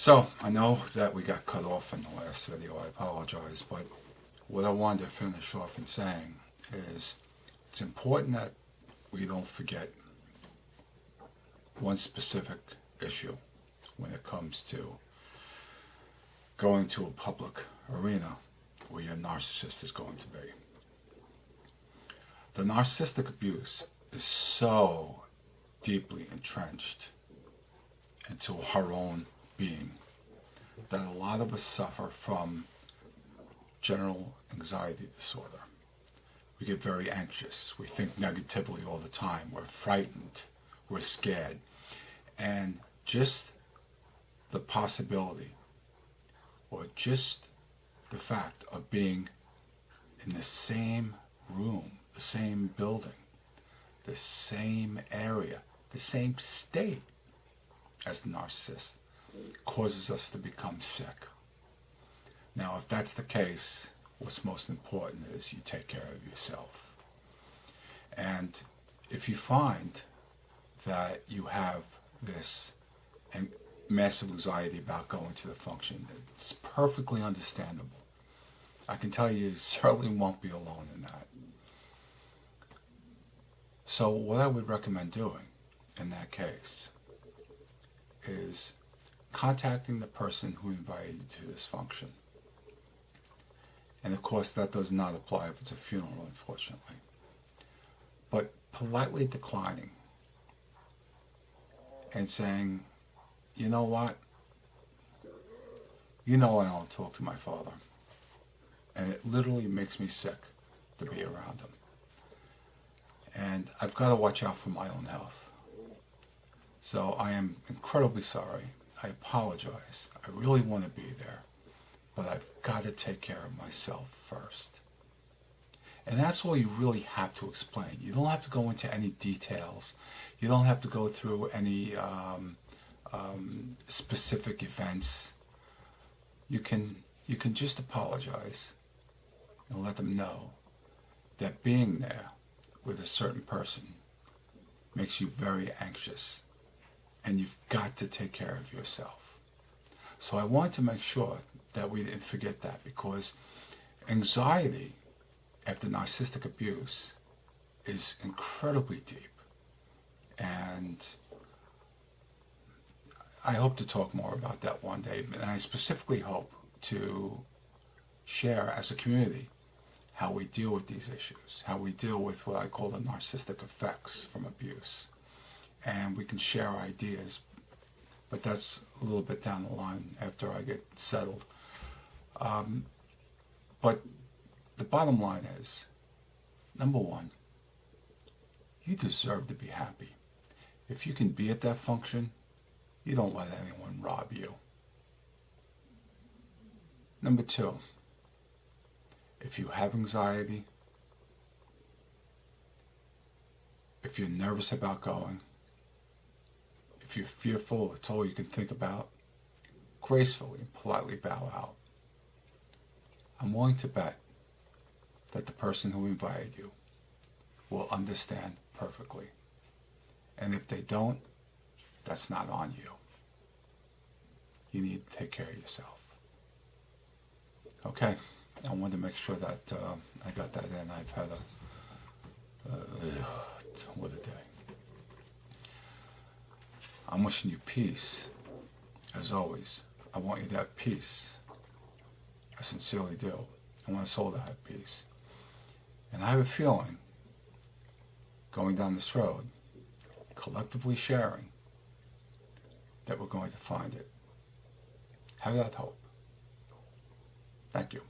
So, I know that we got cut off in the last video, I apologize, but what I wanted to finish off in saying is it's important that we don't forget one specific issue when it comes to going to a public arena where your narcissist is going to be. The narcissistic abuse is so deeply entrenched into her own being that a lot of us suffer from general anxiety disorder. We get very anxious. We think negatively all the time. We're frightened. We're scared. And just the possibility or just the fact of being in the same room, the same building, the same area, the same state as the narcissist causes us to become sick. Now, if that's the case, what's most important is you take care of yourself. And if you find that you have this massive anxiety about going to the function, it's perfectly understandable. I can tell you certainly won't be alone in that. So what I would recommend doing in that case is contacting the person who invited you to this function. And of course that does not apply if it's a funeral, unfortunately. But politely declining and saying, you know what? You know I don't talk to my father. And it literally makes me sick to be around him. And I've got to watch out for my own health. So I am incredibly sorry. I apologize. I really want to be there. But I've got to take care of myself first. And that's all you really have to explain. You don't have to go into any details. You don't have to go through any specific events. You can just apologize and let them know that being there with a certain person makes you very anxious, and you've got to take care of yourself. So I want to make sure that we didn't forget that, because anxiety after narcissistic abuse is incredibly deep. And I hope to talk more about that one day, and I specifically hope to share as a community how we deal with these issues, how we deal with what I call the narcissistic effects from abuse. And we can share ideas, but that's a little bit down the line after I get settled. But the bottom line is, number one, you deserve to be happy. If you can be at that function, you don't let anyone rob you. Number two, if you have anxiety, if you're nervous about going, if you're fearful, it's all you can think about, gracefully and politely bow out. I'm willing to bet that the person who invited you will understand perfectly. And if they don't, that's not on you. You need to take care of yourself. Okay, I wanted to make sure that I got that in. I've had what a day. I'm wishing you peace, as always. I want you to have peace. I sincerely do. I want us all to have peace. And I have a feeling, going down this road, collectively sharing, that we're going to find it. Have that hope. Thank you.